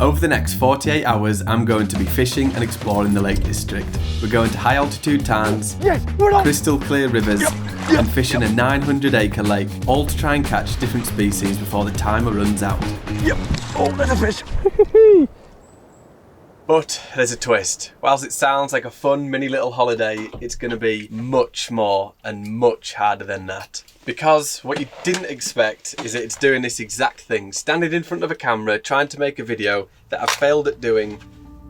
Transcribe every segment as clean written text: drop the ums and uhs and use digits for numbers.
Over the next 48 hours, I'm going to be fishing and exploring the Lake District. We're going to high altitude tarns, crystal clear rivers, and fishing a 900-acre lake, all to try and catch different species before the timer runs out. Oh, there's a fish. But there's a twist. Whilst it sounds like a fun mini little holiday, it's going to be much more and much harder than that. Because what you didn't expect is that it's doing this exact thing, standing in front of a camera, trying to make a video that I've failed at doing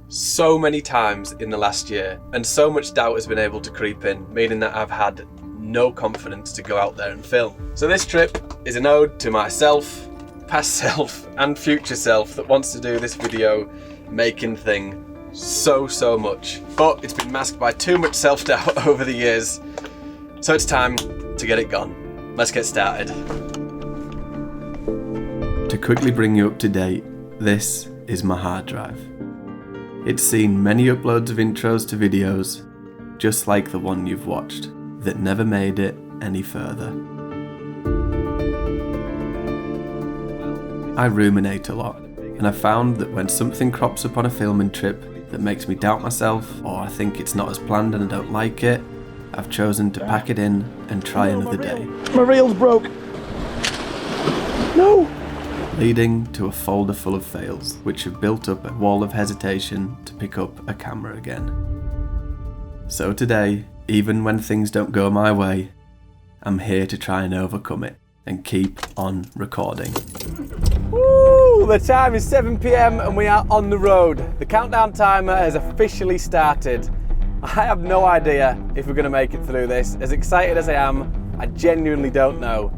so many times in the last year. And so much doubt has been able to creep in, meaning that I've had no confidence to go out there and film. So this trip is an ode to myself, past self and future self that wants to do this video making thing so much, but it's been masked by too much self-doubt over the years, so it's time to get it gone. Let's get started. To quickly bring you up to date, this is my hard drive. It's seen many uploads of intros to videos, just like the one you've watched, that never made it any further. I ruminate a lot, and I found that when something crops up on a filming trip that makes me doubt myself, or I think it's not as planned and I don't like it, I've chosen to pack it in and try another day. My reel's broke. No! Leading to a folder full of fails, which have built up a wall of hesitation to pick up a camera again. So today, even when things don't go my way, I'm here to try and overcome it and keep on recording. Woo! The time is 7 PM and we are on the road. The countdown timer has officially started. I have no idea if we're going to make it through this. As excited as I am, I genuinely don't know.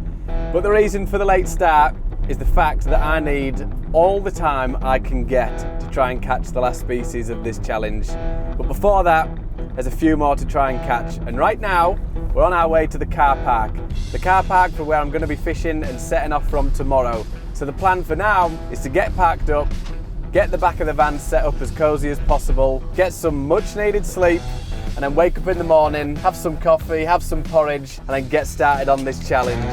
But the reason for the late start is the fact that I need all the time I can get to try and catch the last species of this challenge. But before that, there's a few more to try and catch. And right now, we're on our way to the car park. The car park for where I'm going to be fishing and setting off from tomorrow. So the plan for now is to get parked up, get the back of the van set up as cozy as possible, get some much needed sleep, and then wake up in the morning, have some coffee, have some porridge, and then get started on this challenge.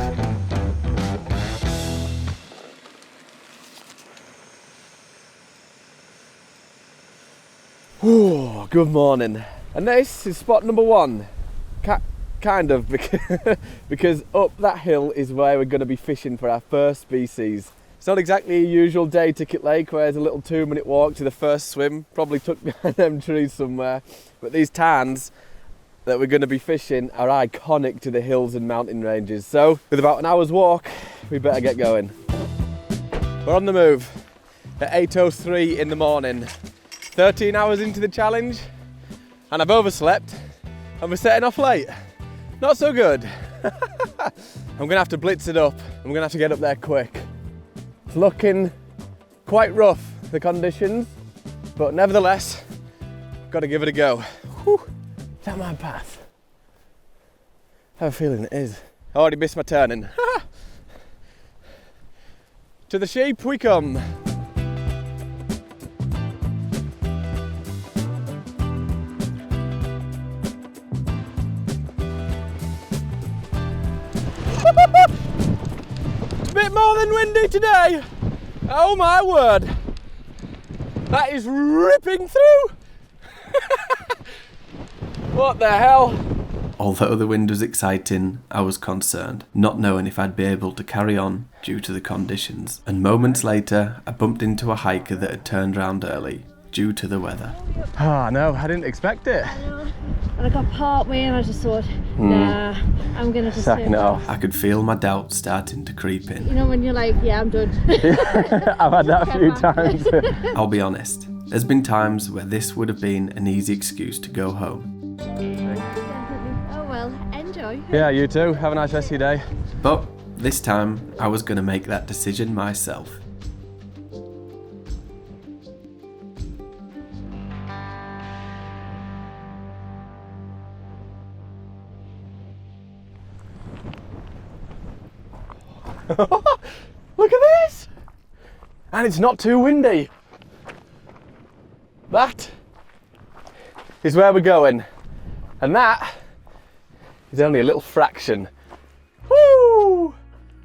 Ooh, good morning. And this is spot number one. Kind of, because up that hill is where we're going to be fishing for our first species. It's not exactly a usual day ticket lake where there's a little 2-minute walk to the first swim, probably tucked behind them trees somewhere. But these tarns that we're going to be fishing are iconic to the hills and mountain ranges. So with about an hour's walk, we better get going. We're on the move at 8:03 in the morning. 13 hours into the challenge, and I've overslept, and we're setting off late. Not so good. I'm gonna have to blitz it up. I'm gonna have to get up there quick. It's looking quite rough, the conditions, but nevertheless, gotta give it a go. Whew. Is that my path? I have a feeling it is. I already missed my turning. To the sheep we come. Bit more than windy today. Oh my word. That is ripping through. What the hell? Although the wind was exciting, I was concerned, not knowing if I'd be able to carry on due to the conditions. And moments later, I bumped into a hiker that had turned round early due to the weather. Ah, no, I didn't expect it. And I got part way and I just thought, nah, I'm gonna just Sacking it off. I could feel my doubt starting to creep in. You know when you're like, yeah, I'm done. I've had that a few times. I'll be honest, there's been times where this would have been an easy excuse to go home. Oh well, enjoy. Yeah, you too. Have a nice rest of your day. But this time, I was going to make that decision myself. Look at this! And it's not too windy. That is where we're going. And that is only a little fraction. Woo!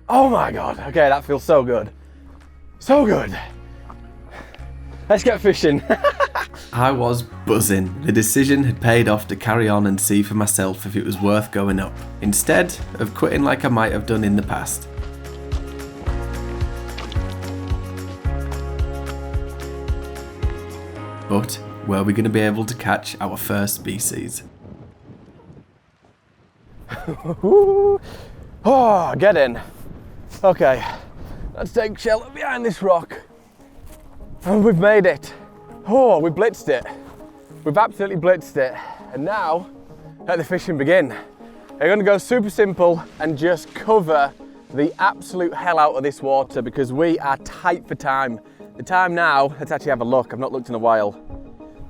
Oh my God. Okay, that feels so good. So good. Let's get fishing. I was buzzing. The decision had paid off to carry on and see for myself if it was worth going up, instead of quitting like I might have done in the past. But were we going to be able to catch our first species? Oh, get in. Okay, let's take shelter behind this rock. And we've made it. Oh, we blitzed it. We've absolutely blitzed it. And now, let the fishing begin. We're gonna go super simple and just cover the absolute hell out of this water because we are tight for time. The time now, let's actually have a look. I've not looked in a while.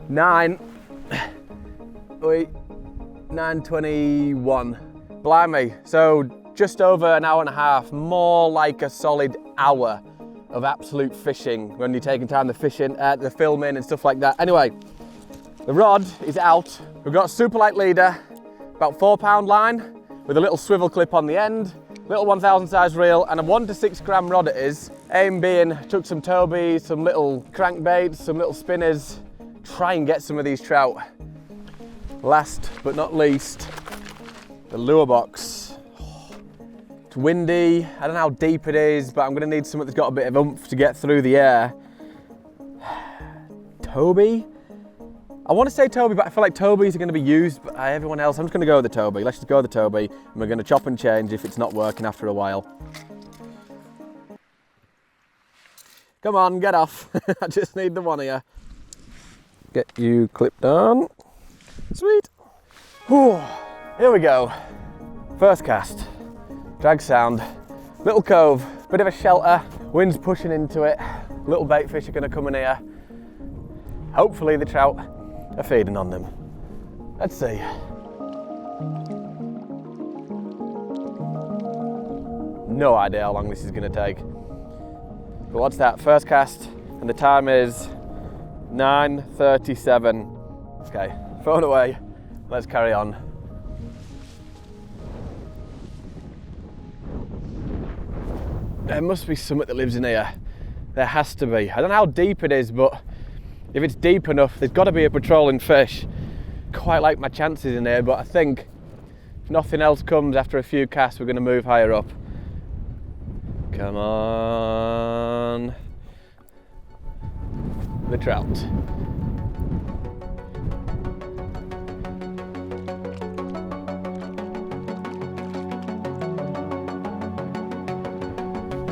9:21. Blimey, so just over an hour and a half, more like a solid hour of absolute fishing when you're taking time to fishing, the filming and stuff like that. Anyway, the rod is out. We've got a super light leader, about 4-pound line with a little swivel clip on the end, little 1000 size reel, and a 1 to 6 gram rod it is. Aim being, took some tobies, some little crankbaits, some little spinners, try and get some of these trout. Last but not least, the lure box. It's windy, I don't know how deep it is, but I'm gonna need something that's got a bit of oomph to get through the air. Toby? I want to say Toby, but I feel like Tobies are going to be used by everyone else. I'm just going to go with the Toby. Let's just go with the Toby, and we're going to chop and change if it's not working after a while. Come on, get off. I just need the one of you. Get you clipped on. Sweet. Whew. Here we go. First cast. Drag sound. Little cove, bit of a shelter. Wind's pushing into it. Little bait fish are going to come in here. Hopefully the trout are feeding on them. Let's see. No idea how long this is going to take. But what's that? First cast, and the time is 9:37. Okay, phone away. Let's carry on. There must be something that lives in here. There has to be. I don't know how deep it is, but if it's deep enough, there's got to be a patrolling fish. Quite like my chances in here, but I think if nothing else comes after a few casts, we're going to move higher up. Come on. The trout.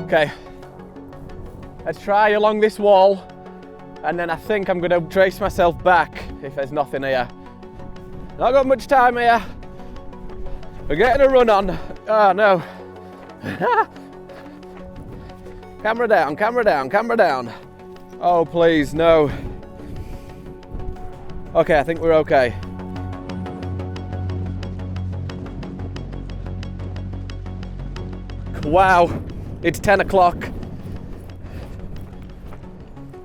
Okay, let's try along this wall, and then I think I'm going to trace myself back if there's nothing here. Not got much time here. We're getting a run on. Oh no. Camera down, camera down, camera down. Oh please, no. Okay, I think we're okay. Wow. It's 10 o'clock.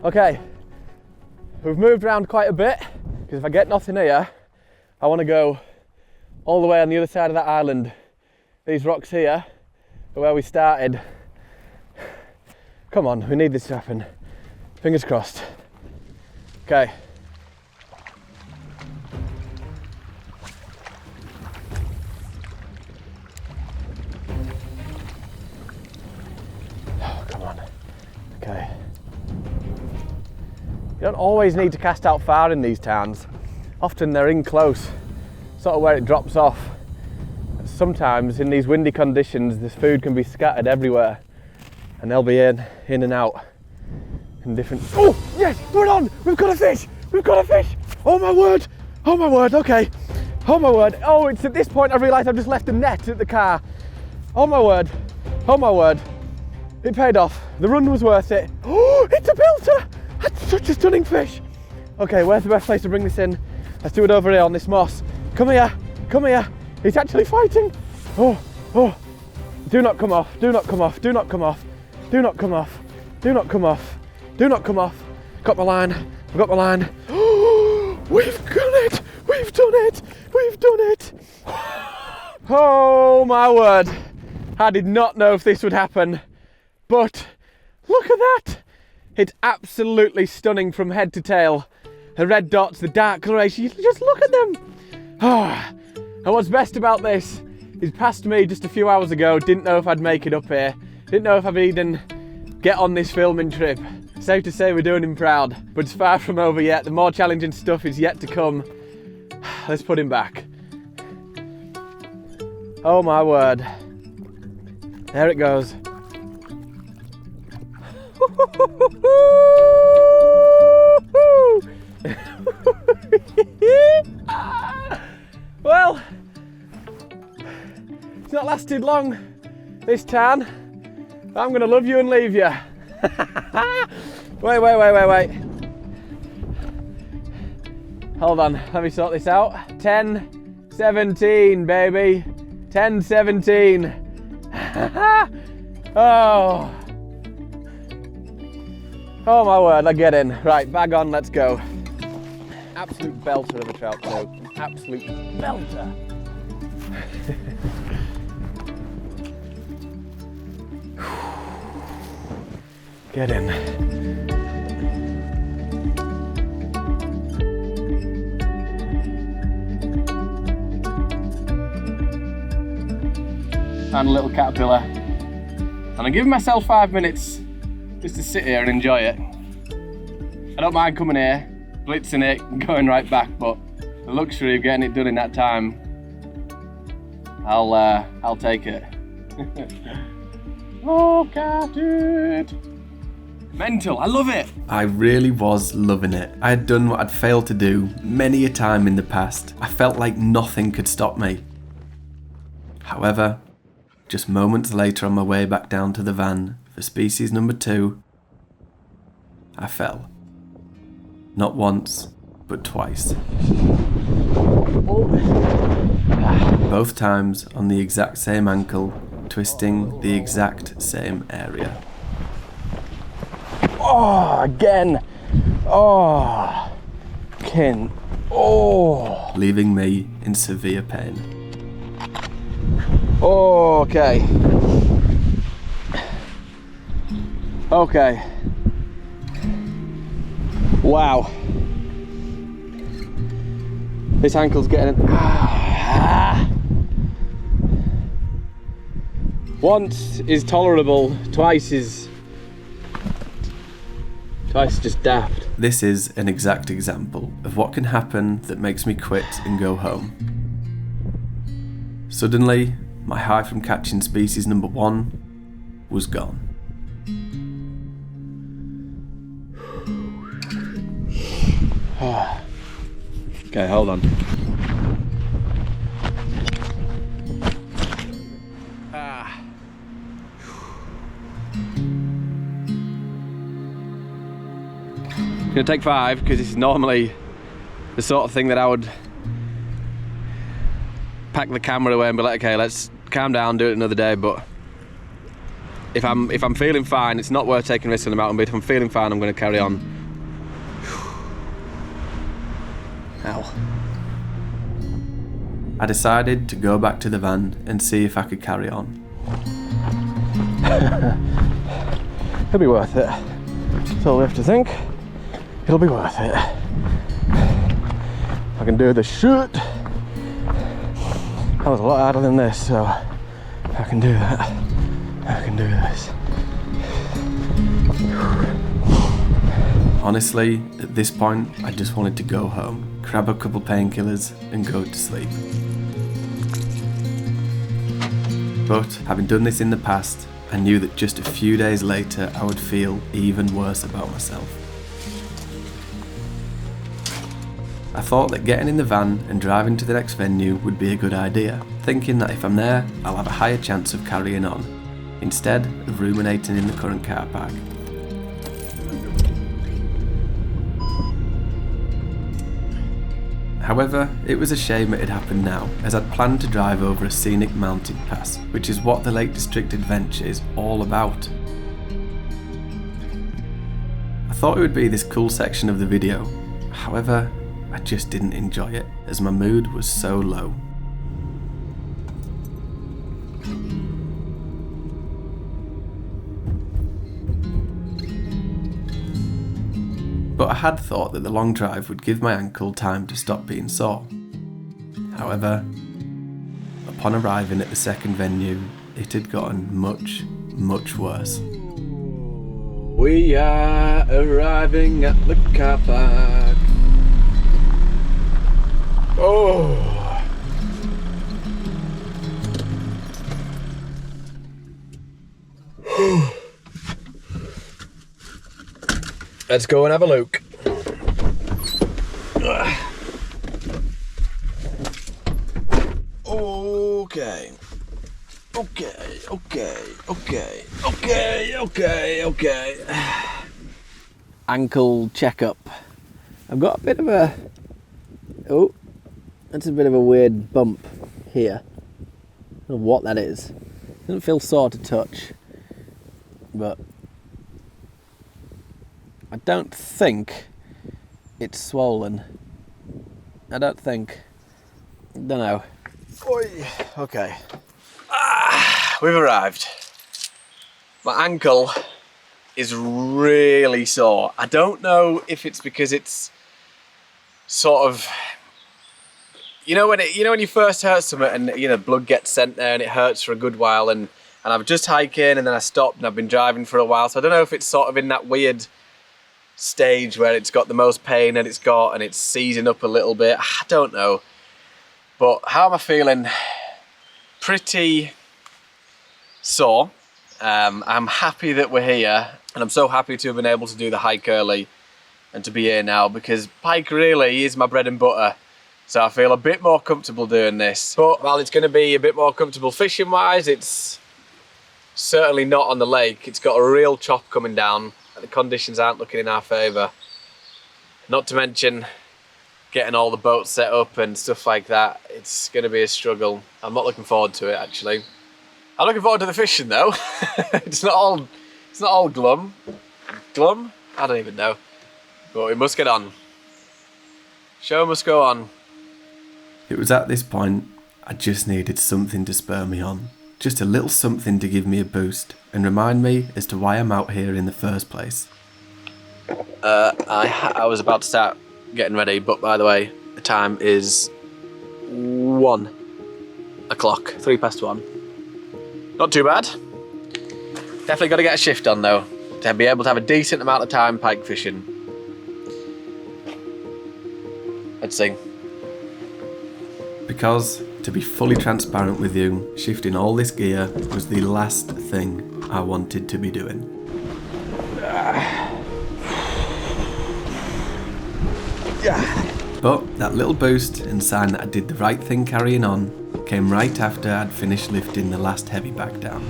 Okay, we've moved around quite a bit because if I get nothing here, I want to go all the way on the other side of that island. These rocks here are where we started. Come on, we need this to happen. Fingers crossed. Okay. Okay. You don't always need to cast out far in these tarns. Often they're in close, sort of where it drops off. Sometimes in these windy conditions, this food can be scattered everywhere and they'll be in and out in different... Oh, yes, we're on! We've got a fish! We've got a fish! Oh my word! Oh my word, okay. Oh my word. Oh, it's at this point I realised I've just left the net at the car. Oh my word. Oh my word. It paid off. The run was worth it. Oh, it's a belter! That's such a stunning fish. Okay, where's the best place to bring this in? Let's do it over here on this moss. Come here, come here. He's actually fighting. Oh, oh. Do not come off, do not come off, do not come off, do not come off, do not come off, do not come off. Got my line, I've got my line. Oh, we've done it, we've done it, we've done it. Oh my word. I did not know if this would happen. But look at that! It's absolutely stunning from head to tail. The red dots, the dark coloration, just look at them. And what's best about this is past me just a few hours ago, didn't know if I'd make it up here. Didn't know if I'd even get on this filming trip. Safe to say we're doing him proud, but it's far from over yet. The more challenging stuff is yet to come. Let's put him back. Oh my word. There it goes. Well, it's not lasted long, this tarn. I'm gonna love you and leave you. Wait. Hold on, let me sort this out. 10:17, baby. 10:17. Oh my word, I get in. Right, bag on, let's go. Absolute belter of a trout too. Absolute belter. Get in. Found a little caterpillar. And I'm giving myself 5 minutes just to sit here and enjoy it. I don't mind coming here, blitzing it, and going right back, but the luxury of getting it done in that time, I'll take it. Look at it! Mental, I love it! I really was loving it. I had done what I'd failed to do many a time in the past. I felt like nothing could stop me. However, just moments later on my way back down to the van for species number 2, I fell. Not once, but twice. Both times on the exact same ankle, twisting the exact same area. Oh, again! Oh, kin. Oh! Leaving me in severe pain. Okay. Okay. Wow. This ankle's getting it. Once is tolerable, twice is just daft. This is an exact example of what can happen that makes me quit and go home. Suddenly, my high from catching species number 1 was gone. Okay, hold on. It's gonna take 5 because this is normally the sort of thing that I would pack the camera away and be like, okay, let's calm down, do it another day. But if I'm feeling fine, it's not worth taking risks on the mountain. But if I'm feeling fine, I'm going to carry on. Ow. I decided to go back to the van and see if I could carry on. It'll be worth it. That's all we have to think. It'll be worth it. I can do the shoot. That was a lot harder than this, so I can do that. I can do this. Honestly, at this point, I just wanted to go home, grab a couple painkillers and go to sleep. But having done this in the past, I knew that just a few days later I would feel even worse about myself. I thought that getting in the van and driving to the next venue would be a good idea, thinking that if I'm there, I'll have a higher chance of carrying on, instead of ruminating in the current car park. However, it was a shame it had happened now, as I'd planned to drive over a scenic mountain pass, which is what the Lake District Adventure is all about. I thought it would be this cool section of the video, however, I just didn't enjoy it, as my mood was so low. but I had thought that the long drive would give my ankle time to stop being sore. However, upon arriving at the second venue, it had gotten much, much worse. We are arriving at the car park. Oh! Let's go and have a look. Okay. Ankle checkup. I've got a bit of a... Oh, that's a bit of a weird bump here. I don't know what that is. It doesn't feel sore to touch, but I don't think it's swollen. I don't know. Oi. Okay. We've arrived. My ankle is really sore. I don't know if it's because it's sort of, you know when you first hurt something and blood gets sent there and it hurts for a good while, and I've just hiking and then I stopped and I've been driving for a while, so I don't know if it's sort of in that weird stage where it's got the most pain and it's seizing up a little bit. I don't know. But how am I feeling? Pretty sore. I'm happy that we're here, and I'm so happy to have been able to do the hike early and to be here now, because Pike really is my bread and butter. So I feel a bit more comfortable doing this. But while it's going to be a bit more comfortable fishing wise, it's certainly not on the lake. It's got a real chop coming down and the conditions aren't looking in our favour. Not to mention getting all the boats set up and stuff like that. It's going to be a struggle. I'm not looking forward to it, actually. I'm looking forward to the fishing though. It's not all glum. Glum? I don't even know. But we must get on. Show must go on. It was at this point I just needed something to spur me on. Just a little something to give me a boost and remind me as to why I'm out here in the first place. I was about to start getting ready, but by the way, the time is 1 o'clock, 1:03. Not too bad. Definitely got to get a shift on though, to be able to have a decent amount of time pike fishing. Let's see. Because, to be fully transparent with you, shifting all this gear was the last thing I wanted to be doing. But that little boost and sign that I did the right thing carrying on came right after I'd finished lifting the last heavy bag down.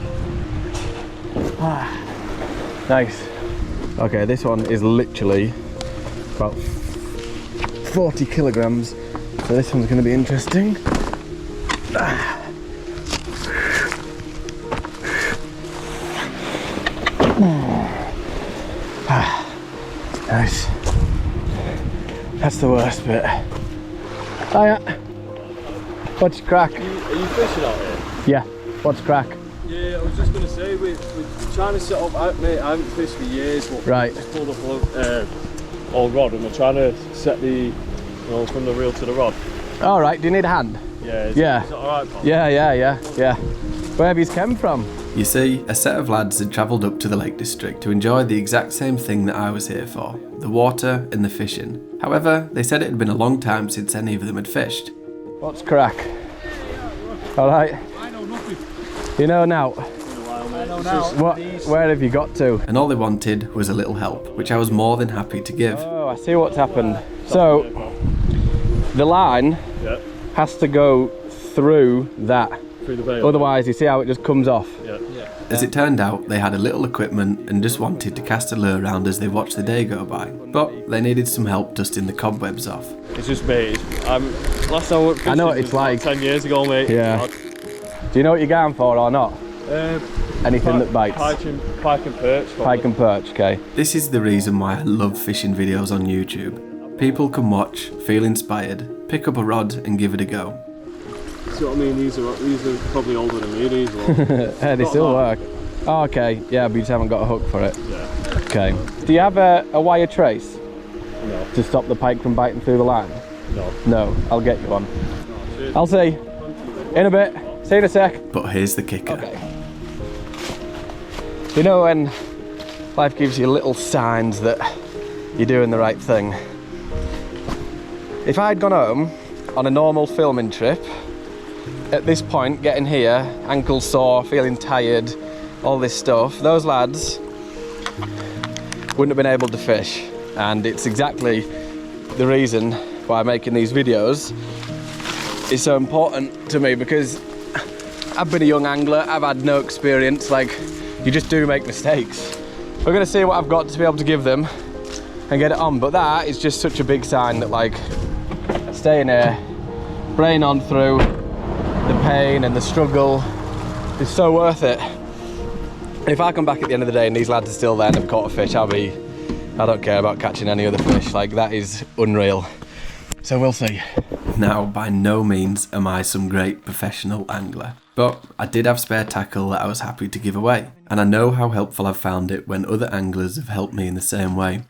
Nice. Okay, this one is literally about 40 kilograms, so this one's going to be interesting. Nice. That's the worst bit. Hiya. What's your crack? Are you fishing out here? Yeah. What's crack? Yeah, I was just going to say, we're trying to set up, mate, I haven't fished for years, but right. Just pulled up a old rod and we're trying to set the, from the reel to the rod. All right, do you need a hand? Yeah. Is that all right, Pop? Yeah. Where have you come from? You see, a set of lads had travelled up to the Lake District to enjoy the exact same thing that I was here for, the water and the fishing. However, they said it had been a long time since any of them had fished. What's crack? All right. I know nothing. You know now? I know now. Where have you got to? And all they wanted was a little help, which I was more than happy to give. Oh, I see what's happened. So, the line has to go through that. Through the bail. Otherwise, you see how it just comes off? Yeah. As it turned out, they had a little equipment and just wanted to cast a lure around as they watched the day go by. But they needed some help dusting the cobwebs off. It's just me. Last time I went fishing, I know what it's like. 10 years ago, mate. Yeah. Do you know what you're going for or not? Anything that bites. Pike and perch. Probably. Pike and perch, okay. This is the reason why I love fishing videos on YouTube. People can watch, feel inspired, pick up a rod and give it a go. See what I mean? These are probably older than me, these are. Yeah, they still work. Oh, okay, yeah, but you just haven't got a hook for it. Yeah. Okay. Do you have a wire trace? No. To stop the pike from biting through the line? No. No, I'll get you one. I'll see. In a bit. See you in a sec. But here's the kicker. Okay. You know when life gives you little signs that you're doing the right thing? If I'd gone home on a normal filming trip, at this point, getting here, ankle sore, feeling tired, all this stuff, those lads wouldn't have been able to fish. And it's exactly the reason why making these videos is so important to me, because I've been a young angler, I've had no experience, like, you just do make mistakes. We're gonna see what I've got to be able to give them and get it on, but that is just such a big sign that, like, staying here, brain on through the pain and the struggle is so worth it. And if I come back at the end of the day and these lads are still there and have caught a fish, I don't care about catching any other fish. Like, that is unreal. So we'll see. Now, by no means am I some great professional angler, but I did have spare tackle that I was happy to give away, and I know how helpful I've found it when other anglers have helped me in the same way.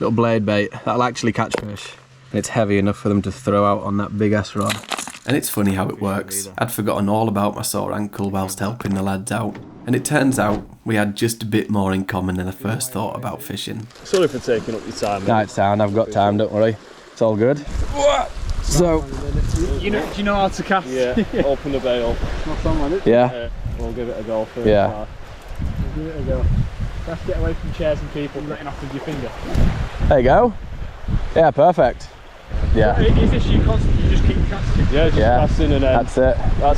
Little blade bait, that'll actually catch fish. And it's heavy enough for them to throw out on that big ass rod. And it's funny how it works. I'd forgotten all about my sore ankle whilst helping the lads out, and it turns out we had just a bit more in common than I first thought about fishing. Sorry for taking up your time. No, it's sound, I've got time, don't worry. It's all good. So, do you know how to cast? Yeah, open the bail. Not on one, yeah. We'll give it a go first. Yeah. Give it a go. Let's get away from chairs and people getting off with your finger. There you go. Yeah, perfect. Yeah. Is this you constantly just keep casting? Yeah, just casting and then. That's it. I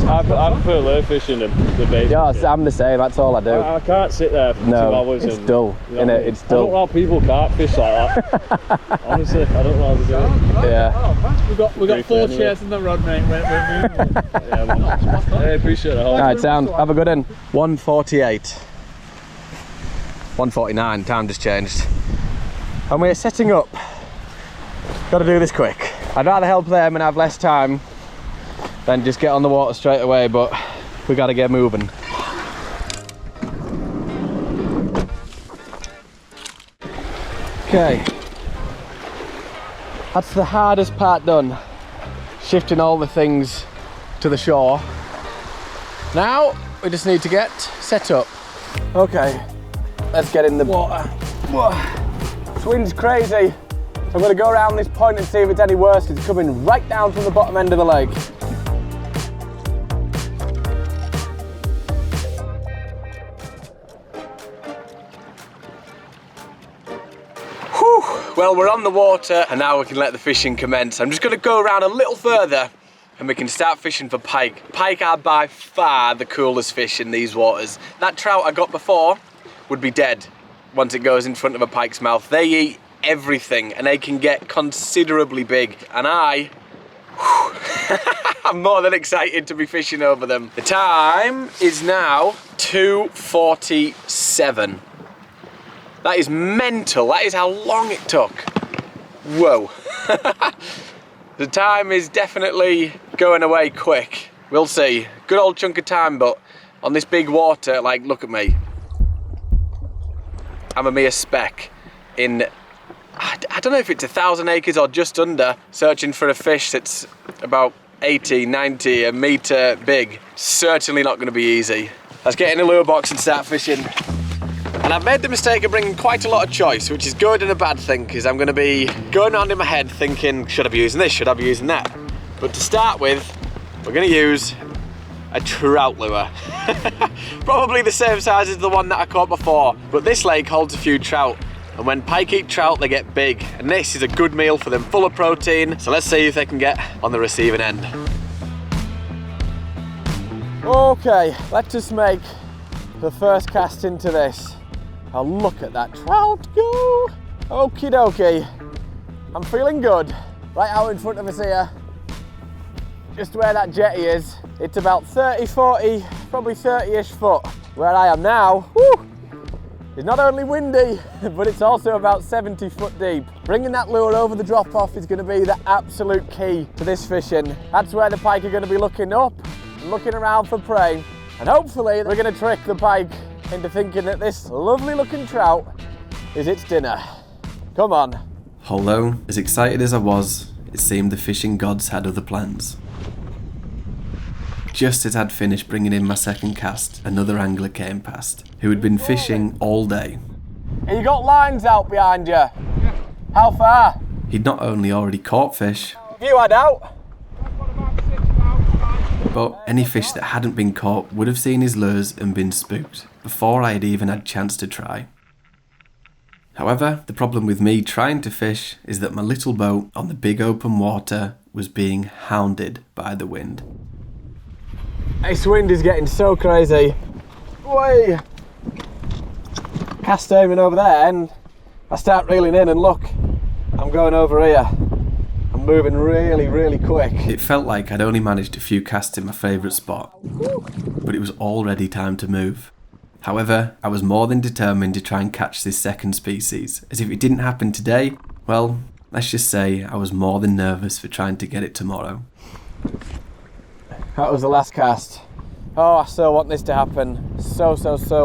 prefer lure fishing than the bait. Yeah, fishing. I'm the same, that's all I do. I can't sit there for 2 No, hours. it's and, dull, you know innit? what I mean? It's I don't dull. know how people can't fish like that. Honestly, I don't know how to do it. Yeah. Oh, we got 4 anyway. chairs in the rod, mate. We're moving. Yeah, man. I appreciate it. Alright, sound. Have a good one. 1:48. 1:49, time just changed. And we're setting up. Gotta do this quick. I'd rather help them and have less time than just get on the water straight away, but we gotta get moving. Okay. That's the hardest part done. Shifting all the things to the shore. Now, we just need to get set up. Okay, let's get in the water. This wind's crazy. So I'm gonna go around this point and see if it's any worse. It's coming right down from the bottom end of the lake. Whew. Well, we're on the water and now we can let the fishing commence. I'm just gonna go around a little further and we can start fishing for pike. Pike are by far the coolest fish in these waters. That trout I got before would be dead once it goes in front of a pike's mouth. They eat everything and they can get considerably big, and I'm more than excited to be fishing over them. The time is now 2:47. That is mental. That is how long it took. Whoa. The time is definitely going away quick. We'll see. Good old chunk of time, but on this big water, like, look at me. I'm a mere speck in, I don't know if it's 1,000 acres or just under, searching for a fish that's about 80, 90, a metre big. Certainly not going to be easy. Let's get in a lure box and start fishing. And I've made the mistake of bringing quite a lot of choice, which is good and a bad thing, because I'm going to be going around in my head thinking, should I be using this, should I be using that? But to start with, we're going to use a trout lure. Probably the same size as the one that I caught before, but this lake holds a few trout, and when pike eat trout they get big, and this is a good meal for them, full of protein. So let's see if they can get on the receiving end. Okay, let's just make the first cast into this. Oh, look at that trout go! Okie dokie, I'm feeling good. Right out in front of us here, just where that jetty is. It's about 30, 40, probably 30-ish foot. Where I am now, whew, it's not only windy, but it's also about 70 foot deep. Bringing that lure over the drop off is gonna be the absolute key to this fishing. That's where the pike are gonna be looking up and looking around for prey. And hopefully we're gonna trick the pike into thinking that this lovely looking trout is its dinner. Come on, Although, as excited as I was, it seemed the fishing gods had other plans. Just as I'd finished bringing in my second cast, another angler came past, who had been fishing all day. Have you got lines out behind you? Yeah. How far? He'd not only already caught fish, Have you had out? but any fish that hadn't been caught would have seen his lures and been spooked, before I had even had a chance to try. However, the problem with me trying to fish is that my little boat on the big open water was being hounded by the wind. This wind is getting so crazy. Way! Cast aiming over there and I start reeling in and look, I'm going over here. I'm moving really, really quick. It felt like I'd only managed a few casts in my favourite spot, but it was already time to move. However, I was more than determined to try and catch this second species, as if it didn't happen today, well, let's just say I was more than nervous for trying to get it tomorrow. That was the last cast. Oh, I so want this to happen. So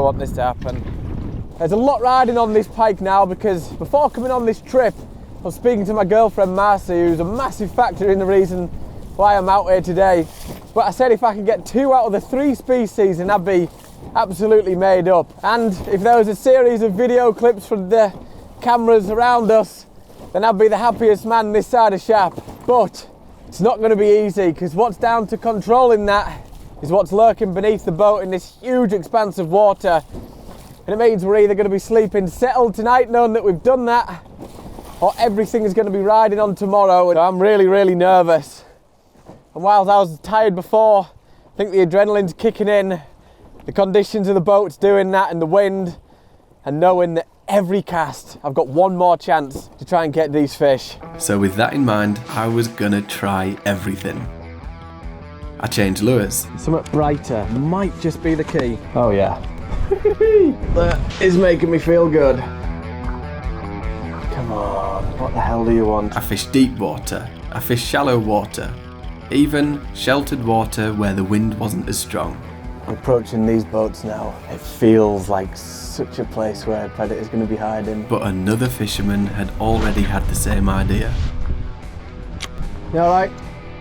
want this to happen. There's a lot riding on this pike now because before coming on this trip, I was speaking to my girlfriend Marcy, who's a massive factor in the reason why I'm out here today. But I said if I could get 2 out of the 3 species, then I'd be absolutely made up. And if there was a series of video clips from the cameras around us, then I'd be the happiest man this side of Shap. But it's not going to be easy, because what's down to controlling that is what's lurking beneath the boat in this huge expanse of water. And it means we're either going to be sleeping settled tonight knowing that we've done that, or everything is going to be riding on tomorrow. And I'm really, really nervous. And whilst I was tired before, I think the adrenaline's kicking in. The conditions of the boat's doing that, and the wind, and knowing that every cast I've got one more chance to try and get these fish. So with that in mind, I was gonna try everything. I changed lures. Something brighter might just be the key. Oh yeah. That is making me feel good. Come on, what the hell do you want? I fished deep water, I fished shallow water, even sheltered water where the wind wasn't as strong. Approaching these boats now, it feels like such a place where a predator's going to be hiding. But another fisherman had already had the same idea. You alright?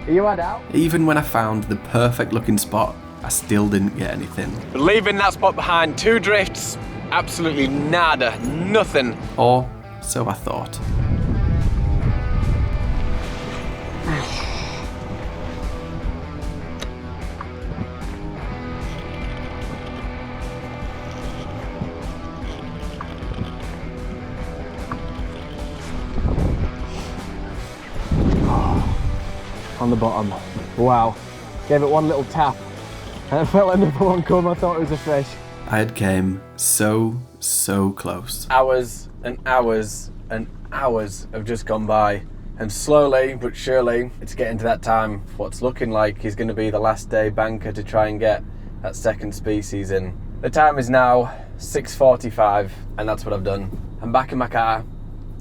Are you had out? Even when I found the perfect looking spot, I still didn't get anything. But leaving that spot behind, 2 drifts, absolutely nada, nothing. Or so I thought. On the bottom. Wow. Gave it one little tap and I felt another one come. I thought it was a fish. I had came so close. Hours and hours and hours have just gone by, and slowly but surely it's getting to that time. What's looking like is going to be the last day banker to try and get that second species in. The time is now 6:45 and that's what I've done. I'm back in my car.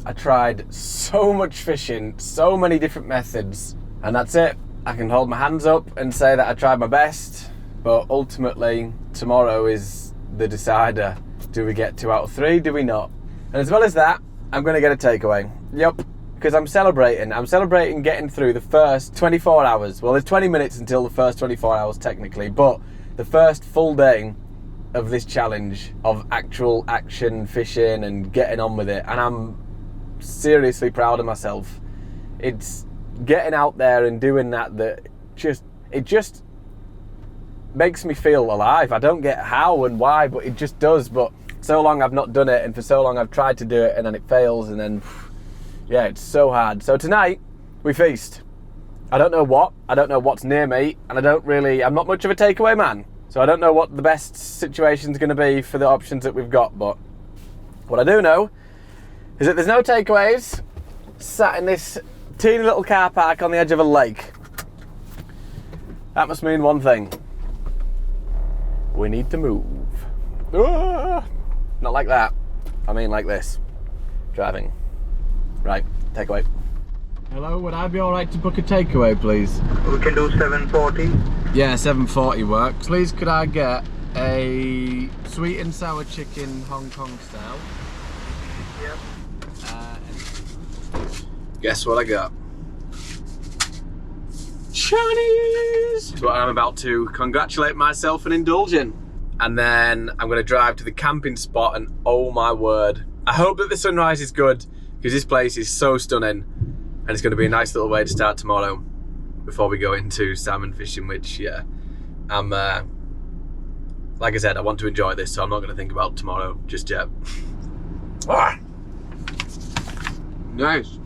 I tried so much fishing, so many different methods, and that's it. I can hold my hands up and say that I tried my best, but ultimately tomorrow is the decider. Do we get 2 out of 3? Do we not? And as well as that, I'm going to get a takeaway. Yep, because I'm celebrating getting through the first 24 hours. Well, there's 20 minutes until the first 24 hours technically, but the first full day of this challenge of actual action fishing and getting on with it, and I'm seriously proud of myself. It's getting out there and doing that it just makes me feel alive. I don't get how and why, but it just does. But so long I've not done it, and for so long I've tried to do it and then it fails, and then yeah, it's so hard. So tonight we feast. I don't know what's near me, and I'm not much of a takeaway man, so I don't know what the best situation's going to be for the options that we've got. But what I do know is that there's no takeaways sat in this teeny little car park on the edge of a lake. That must mean one thing. We need to move. Not like that. I mean like this. Driving. Right, takeaway. Hello, would I be alright to book a takeaway, please? We can do 740. Yeah, 740 works. Please, could I get a sweet and sour chicken Hong Kong style? Yep. guess what I got? Chinese! That's what I'm about to congratulate myself and indulge in. And then I'm gonna drive to the camping spot, and oh my word. I hope that the sunrise is good, because this place is so stunning, and it's gonna be a nice little way to start tomorrow before we go into salmon fishing, which, yeah, I'm, like I said, I want to enjoy this, so I'm not gonna think about tomorrow just yet. Ah! Nice.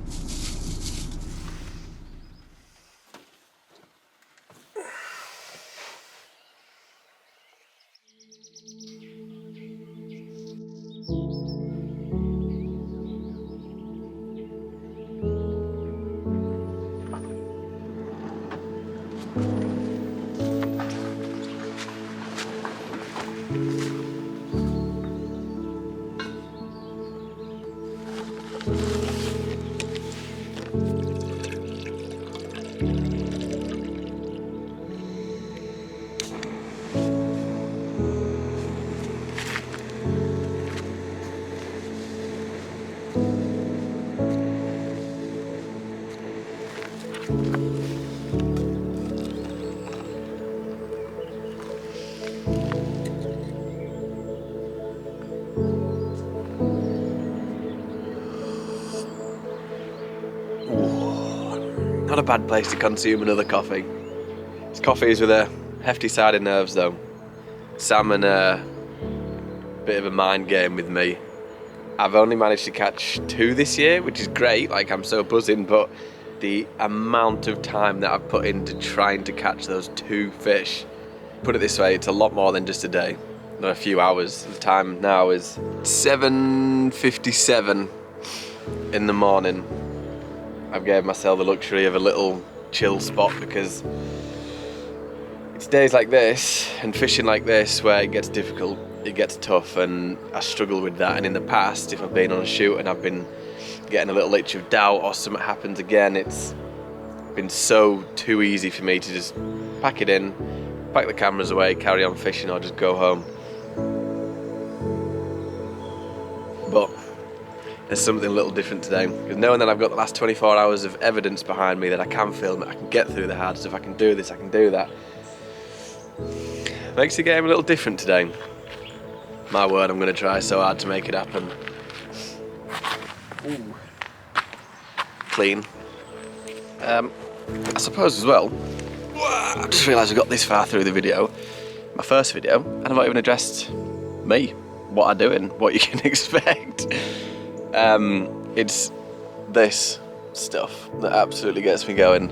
Not a bad place to consume another coffee. This coffee is with a hefty side of nerves though. Salmon, bit of a mind game with me. I've only managed to catch 2 this year, which is great, like I'm so buzzing, but the amount of time that I've put into trying to catch those 2 fish, put it this way, it's a lot more than just a day, not a few hours. The time now is 7:57 in the morning. I've gave myself the luxury of a little chill spot because it's days like this and fishing like this where it gets difficult, it gets tough, and I struggle with that. And in the past, if I've been on a shoot and I've been getting a little itch of doubt or something happens again, it's been so too easy for me to just pack it in, pack the cameras away, carry on fishing, or just go home. But there's something a little different today, because knowing that I've got the last 24 hours of evidence behind me that I can film it, I can get through the hard stuff, I can do this, I can do that, makes the game a little different today. My word, I'm going to try so hard to make it happen. Ooh. Clean. I suppose as well, I just realised I got this far through the video, my first video, and I've not even addressed me, what I'm doing, what you can expect. It's this stuff that absolutely gets me going.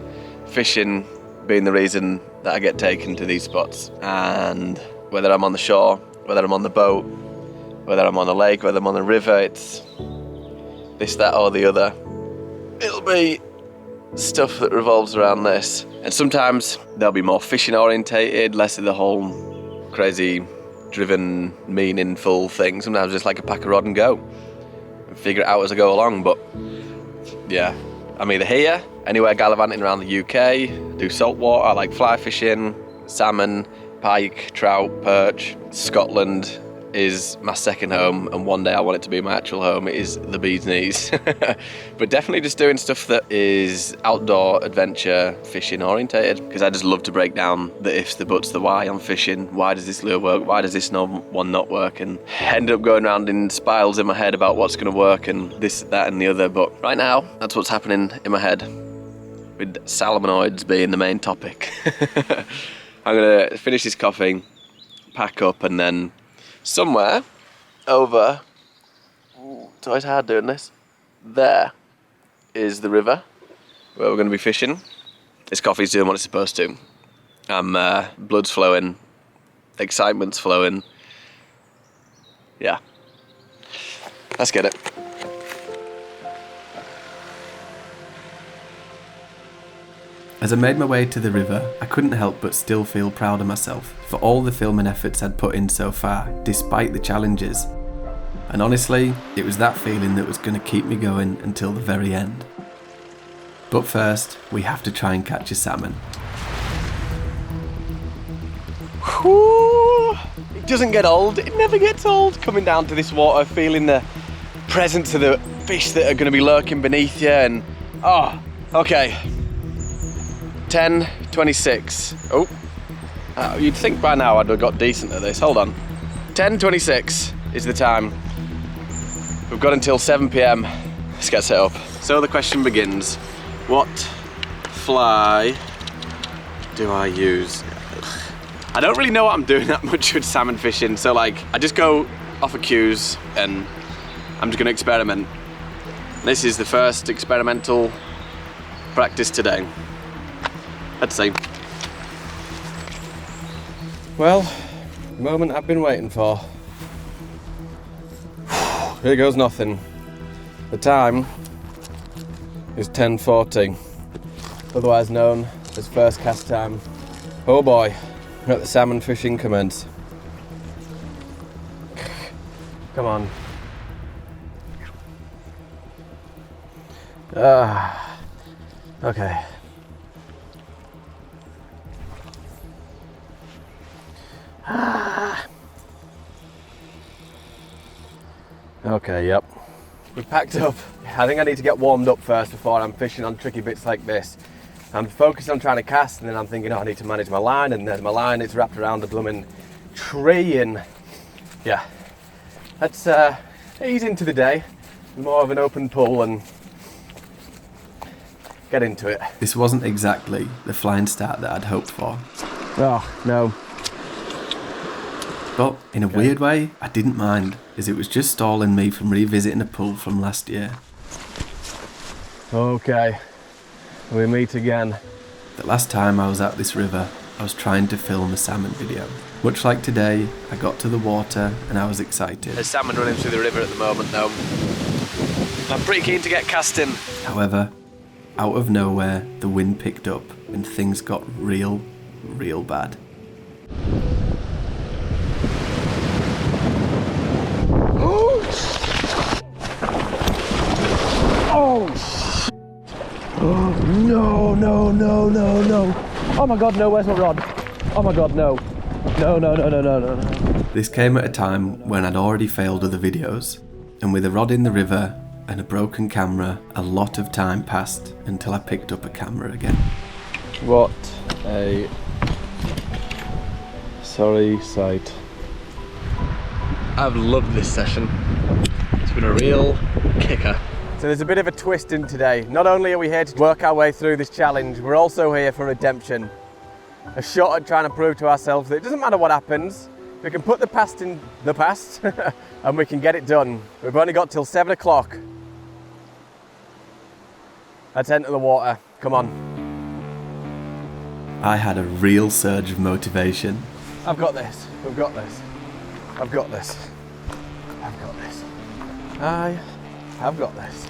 Fishing being the reason that I get taken to these spots, and whether I'm on the shore, whether I'm on the boat, whether I'm on the lake, whether I'm on the river, it's this, that or the other. It'll be stuff that revolves around this, and sometimes they'll be more fishing orientated, less of the whole crazy driven meaningful thing. Sometimes just like a pack a rod and go and figure it out as I go along. But yeah, I'm either here, anywhere gallivanting around the UK, do saltwater like fly fishing, salmon, pike, trout, perch. Scotland is my second home, and one day I want it to be my actual home. It is the bee's knees. But definitely just doing stuff that is outdoor adventure fishing orientated, because I just love to break down the ifs, the buts, the why I'm fishing. Why does this lure work? Why does this one not work? And end up going around in spirals in my head about what's going to work and this, that and the other. But right now, that's what's happening in my head, with salmonoids being the main topic. I'm going to finish this coffee, pack up, and then somewhere over, it's always hard doing this, there is the river where we're going to be fishing. This coffee's doing what it's supposed to. Blood's flowing, excitement's flowing. Yeah, let's get it. As I made my way to the river, I couldn't help but still feel proud of myself for all the filming efforts I'd put in so far, despite the challenges. And honestly, it was that feeling that was going to keep me going until the very end. But first, we have to try and catch a salmon. Whew. It doesn't get old, it never gets old, coming down to this water, feeling the presence of the fish that are going to be lurking beneath you, and Oh, okay. 10:26. Oh, you'd think by now I'd have got decent at this. Hold on. 10:26 is the time. We've got until 7 p.m. Let's get set up. So the question begins: what fly do I use? I don't really know what I'm doing that much with salmon fishing, so like I just go off of cues and I'm just gonna experiment. This is the first experimental practice today. Let's see. Well, the moment I've been waiting for. Here goes nothing. The time is 10:40, otherwise known as first cast time. Oh boy, let the salmon fishing commence. Come on. Okay. Okay, yep. We've packed up. I think I need to get warmed up first before I'm fishing on tricky bits like this. I'm focused on trying to cast, and then I'm thinking, oh, I need to manage my line, and then my line is wrapped around the blooming tree, and yeah. Let's ease into the day. More of an open pool and get into it. This wasn't exactly the flying start that I'd hoped for. Oh, no. But in a weird way, I didn't mind, as it was just stalling me from revisiting a pool from last year. Okay, we meet again. The last time I was at this river, I was trying to film a salmon video. Much like today, I got to the water and I was excited. There's salmon running through the river at the moment though. I'm pretty keen to get casting. However, out of nowhere, the wind picked up and things got real bad. No. Oh my god, no, where's my rod? Oh my god, no. No. This came at a time when I'd already failed other videos, and with a rod in the river and a broken camera, a lot of time passed until I picked up a camera again. What a sorry sight. I've loved this session. It's been a real kicker. So there's a bit of a twist in today. Not only are we here to work our way through this challenge, we're also here for redemption. A shot at trying to prove to ourselves that it doesn't matter what happens, we can put the past in the past and we can get it done. We've only got till 7 o'clock. Let's enter the water, come on. I had a real surge of motivation. I've got this, we've got this. I've got this. I've got this. I've got this.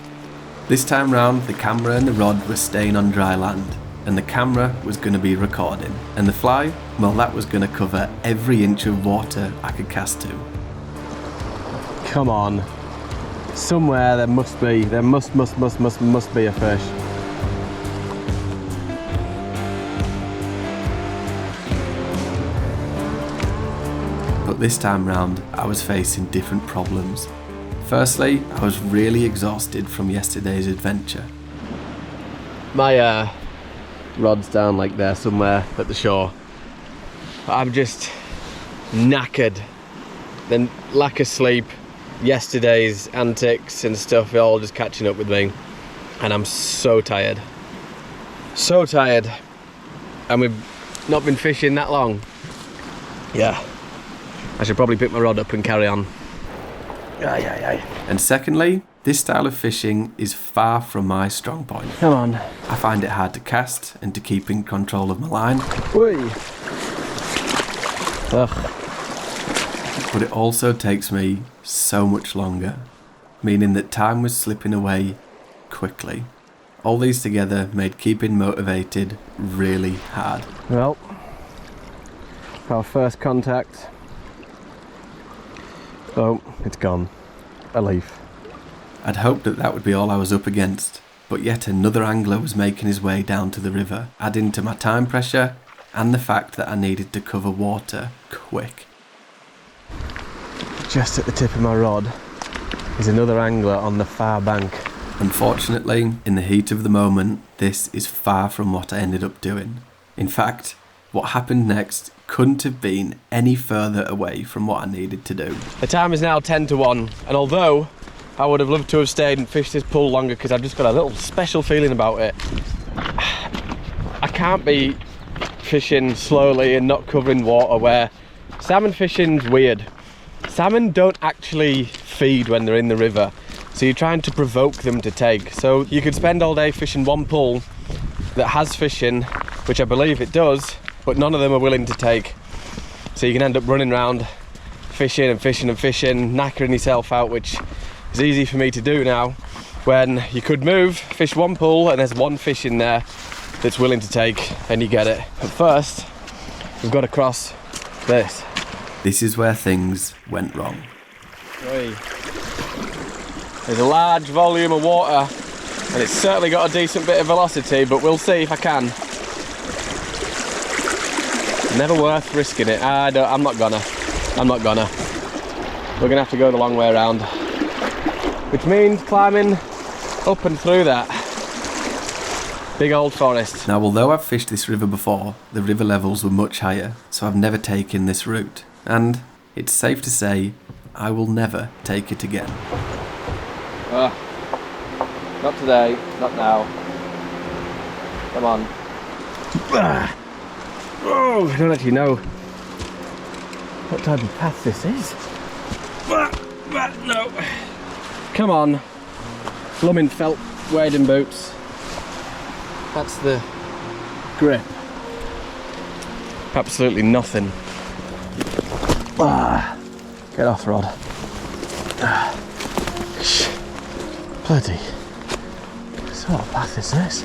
This time round, the camera and the rod were staying on dry land, and the camera was going to be recording, and the fly, well, that was going to cover every inch of water I could cast to. Come on. Somewhere there must be a fish. But this time round, I was facing different problems. Firstly, I was really exhausted from yesterday's adventure. My rod's down like there somewhere at the shore. I'm just knackered. Then lack of sleep, yesterday's antics and stuff are all just catching up with me. And I'm so tired. So tired. And we've not been fishing that long. Yeah. I should probably pick my rod up and carry on. And secondly, this style of fishing is far from my strong point. Come on. I find it hard to cast and to keep in control of my line. Oi. Ugh. But it also takes me so much longer, meaning that time was slipping away quickly. All these together made keeping motivated really hard. Well, our first contact. Oh, it's gone. A leaf. I'd hoped that would be all I was up against, but yet another angler was making his way down to the river, adding to my time pressure and the fact that I needed to cover water quick. Just at the tip of my rod is another angler on the far bank. Unfortunately, in the heat of the moment, this is far from what I ended up doing. In fact, what happened next couldn't have been any further away from what I needed to do. The time is now 10 to 1, and although I would have loved to have stayed and fished this pool longer because I've just got a little special feeling about it, I can't be fishing slowly and not covering water where salmon fishing's weird. Salmon don't actually feed when they're in the river, so you're trying to provoke them to take. So you could spend all day fishing one pool that has fishing, which I believe it does, but none of them are willing to take. So you can end up running around fishing and fishing and fishing, knackering yourself out, which is easy for me to do now, when you could move, fish one pool and there's one fish in there that's willing to take, and you get it. But first, we've got to cross this. This is where things went wrong. There's a large volume of water, and it's certainly got a decent bit of velocity, but we'll see if I can. Never worth risking it. I'm not gonna. We're gonna have to go the long way around, which means climbing up and through that big old forest. Now, although I've fished this river before, the river levels were much higher, so I've never taken this route. And it's safe to say, I will never take it again. Not today, not now. Come on. Oh, I don't actually know what type of path this is. No. Come on. Blooming felt wading boots. That's the grip. Absolutely nothing. Get off, Rod. Bloody. What sort of path is this?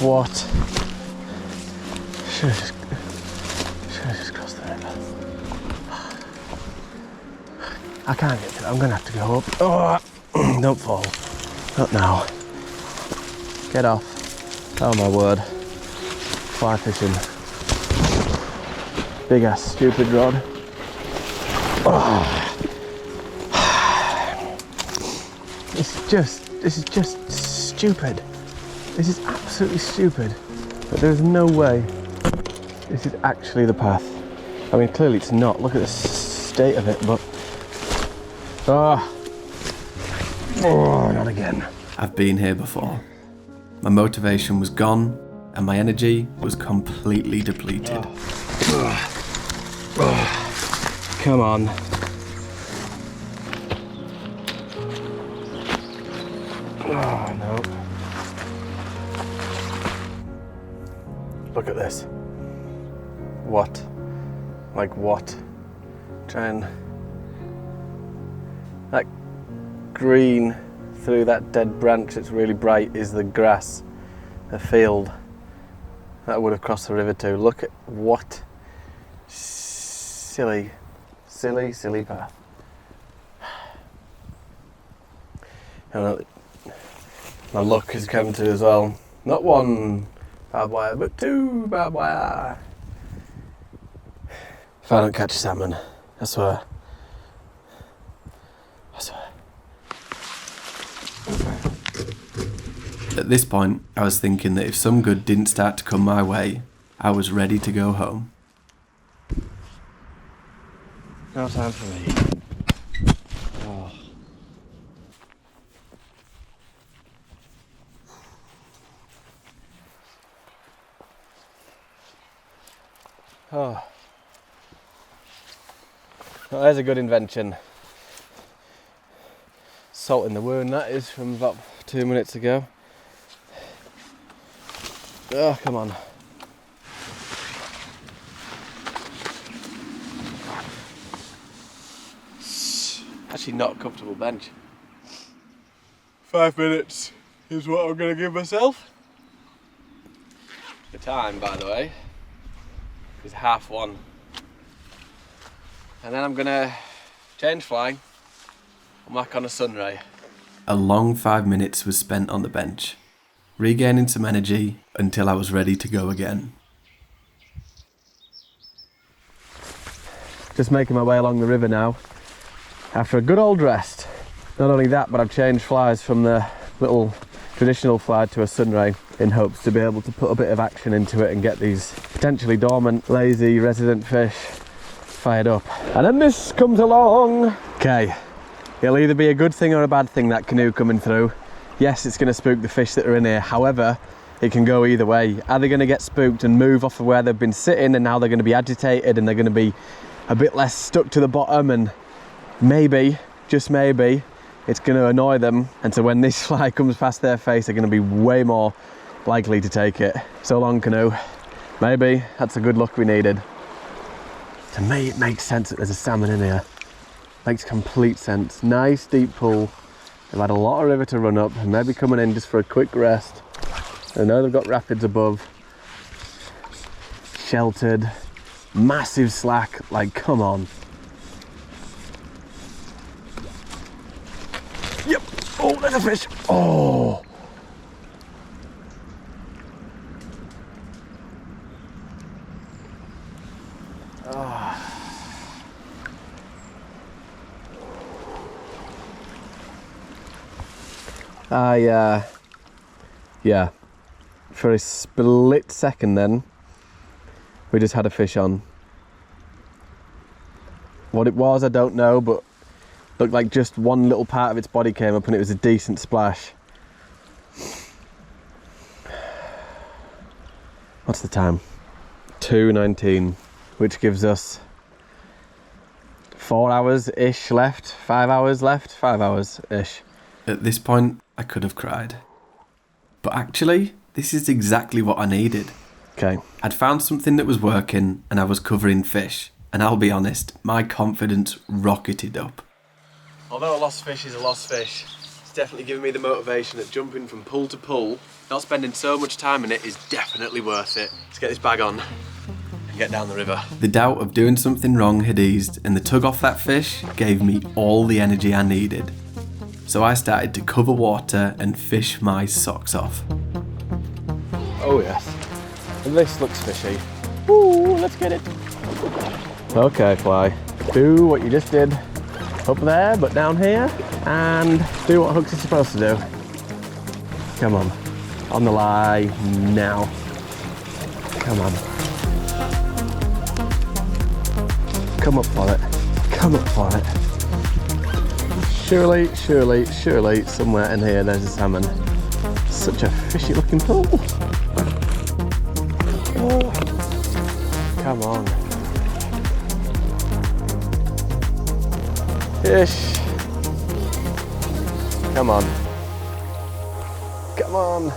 What? Should have just crossed the river. I can't get to it. I'm gonna have to go up. Oh, don't fall. Not now. Get off. Oh my word. Fly fishing. Big ass stupid rod. Oh. This is just stupid. This is absolutely stupid. But there's no way this is actually the path. I mean, clearly it's not. Look at the state of it, but not again. I've been here before. My motivation was gone, and my energy was completely depleted. Come on. Oh, no. Look at this. What? Like what? That green through that dead branch that's really bright is the grass, the field that I would have crossed the river to. Look at what silly path. And my luck has come to as well. Not one barbed wire, but two barbed wire. If I don't catch salmon, I swear. At this point, I was thinking that if some good didn't start to come my way, I was ready to go home. No time for me. Oh. Well, there's a good invention. Salt in the wound, that is, from about 2 minutes ago. Oh, come on. Actually not a comfortable bench. 5 minutes is what I'm going to give myself. The time, by the way, is 1:30. And then I'm going to change fly. I'm back on a sunray. A long 5 minutes was spent on the bench, regaining some energy until I was ready to go again. Just making my way along the river now, after a good old rest. Not only that, but I've changed flies from the little traditional fly to a sunray in hopes to be able to put a bit of action into it and get these potentially dormant, lazy, resident fish fired up. And then this comes along. Okay, it'll either be a good thing or a bad thing, that canoe coming through. Yes, it's going to spook the fish that are in here. However, it can go either way. Are they going to get spooked and move off of where they've been sitting, and now they're going to be agitated and they're going to be a bit less stuck to the bottom, and maybe, just maybe, it's going to annoy them, and so when this fly comes past their face, they're going to be way more likely to take it. So long, canoe. Maybe that's the good luck we needed. To me, it makes sense that there's a salmon in here. Makes complete sense. Nice deep pool. They've had a lot of river to run up, and maybe coming in just for a quick rest. I know they've got rapids above. Sheltered. Massive slack. Like, come on. Yep. Oh, there's a fish. Oh. Yeah, for a split second then, we just had a fish on. What it was, I don't know, but looked like just one little part of its body came up and it was a decent splash. What's the time? 2:19, which gives us 4 hours-ish left, 5 hours left, 5 hours-ish. At this point, I could have cried. But actually, this is exactly what I needed. Okay. I'd found something that was working and I was covering fish. And I'll be honest, my confidence rocketed up. Although a lost fish is a lost fish, it's definitely given me the motivation that jumping from pool to pool, not spending so much time in it, is definitely worth it. Let's get this bag on and get down the river. The doubt of doing something wrong had eased, and the tug off that fish gave me all the energy I needed. So I started to cover water and fish my socks off. Oh yes. And this looks fishy. Ooh, let's get it. Okay, fly. Do what you just did up there, but down here, and do what hooks are supposed to do. Come on. On the lie now. Come on. Come up for it. Come up for it. Surely, surely, surely somewhere in here there's a salmon. Such a fishy looking pool. Oh. Come on. Fish. Come on. Come on.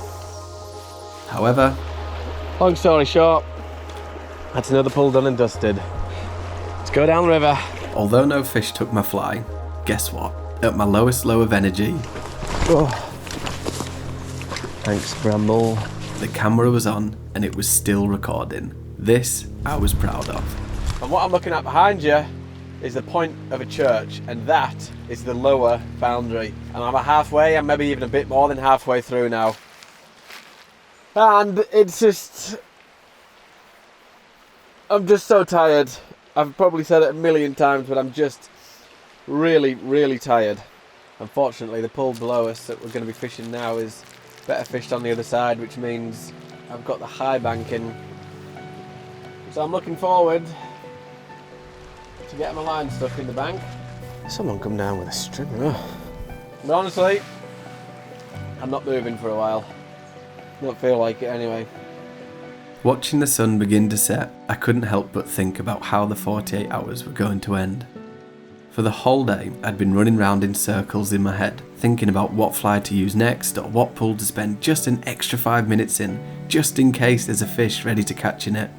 However, Long story short, that's another pool done and dusted. Let's go down the river. although no fish took my fly, guess what? At my lowest low of energy, Oh. Thanks, Bramble. the camera was on and it was still recording. This I was proud of. And what I'm looking at behind you is the point of a church, and that is the lower boundary. And I'm halfway, I'm maybe even a bit more than halfway through now. And it's just... I'm just so tired. I've probably said it a million times, but I'm just really, really tired. Unfortunately, the pool below us that we're going to be fishing now is better fished on the other side, which means I've got the high banking. So I'm looking forward to getting my line stuck in the bank. Someone come down with a strimmer. But honestly, I'm not moving for a while. Don't feel like it anyway. Watching the sun begin to set, I couldn't help but think about how the 48 hours were going to end. For the whole day, I'd been running round in circles in my head, thinking about what fly to use next or what pool to spend just an extra 5 minutes in, just in case there's a fish ready to catch in it.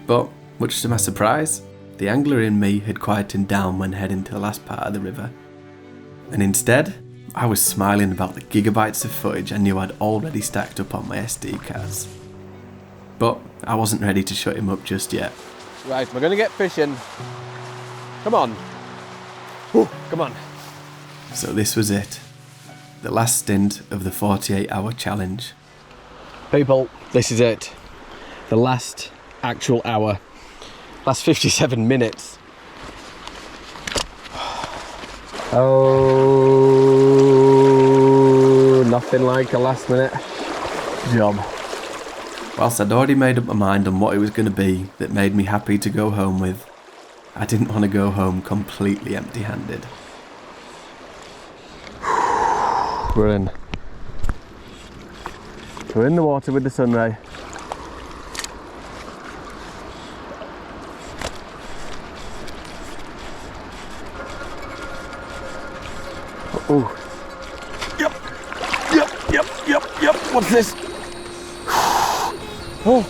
But, much to my surprise, the angler in me had quietened down when heading to the last part of the river. And instead, I was smiling about the gigabytes of footage I knew I'd already stacked up on my SD cards. But I wasn't ready to shut him up just yet. Right, we're going to get fishing. Come on. Whew, come on. So this was it. The last stint of the 48-hour challenge. People, this is it. The last actual hour. Last 57 minutes. Oh. nothing like a last minute job. Whilst I'd already made up my mind on what it was going to be that made me happy to go home with, I didn't want to go home completely empty-handed. We're in. We're in the water with the sunray. Oh. Yep. What's this? Oh.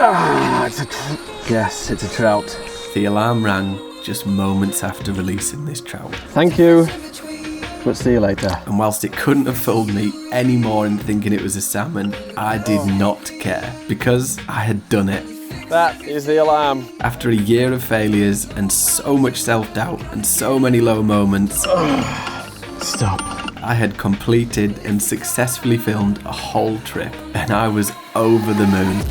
Ah, yes, it's a trout. The alarm rang just moments after releasing this trout. Thank you, but see you later. And whilst it couldn't have fooled me any more in thinking it was a salmon, I did not care, because I had done it. That is the alarm. After a year of failures and so much self-doubt and so many low moments, Stop. I had completed and successfully filmed a whole trip, and I was over the moon.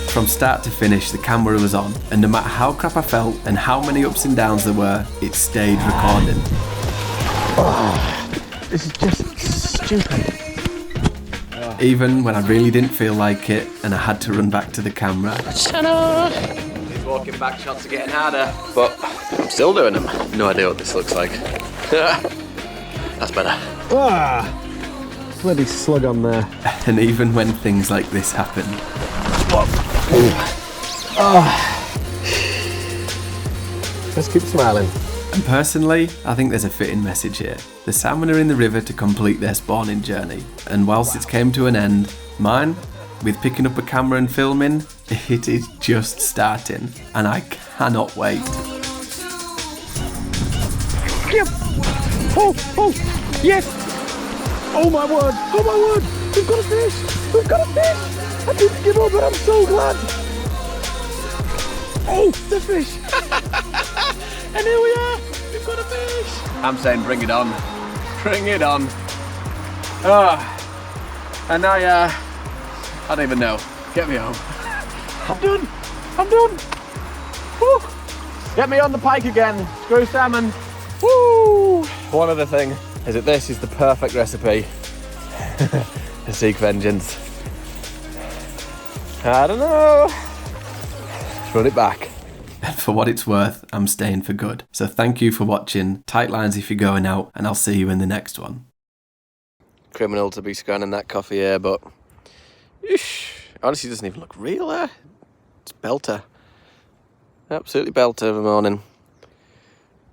From start to finish, the camera was on, and no matter how crap I felt and how many ups and downs there were, it stayed recording. This is just stupid. Even when I really didn't feel like it and I had to run back to the camera. These walking back shots are getting harder, but I'm still doing them. No idea what this looks like. That's better. Bloody slug on there. And even when things like this happen, Just keep smiling. and personally, I think there's a fitting message here. The salmon are in the river to complete their spawning journey, and whilst it's came to an end, mine, with picking up a camera and filming, it is just starting, and I cannot wait. Yep. Oh, yes. Oh my word. We've got a fish. I didn't give up, but I'm so glad. Oh, the fish. And here we are. We've got a fish. I'm saying bring it on. Bring it on. And I don't even know. Get me home. I'm done. Woo. Get me on the pike again. Screw salmon. Woo. One other thing is that this is the perfect recipe to seek vengeance. I don't know. Let's run it back. And for what it's worth, I'm staying for good. So thank you for watching. Tight lines if you're going out, and I'll see you in the next one. Criminal to be scanning that coffee here, but honestly doesn't even look real there. It's belter. Absolutely belter of a morning.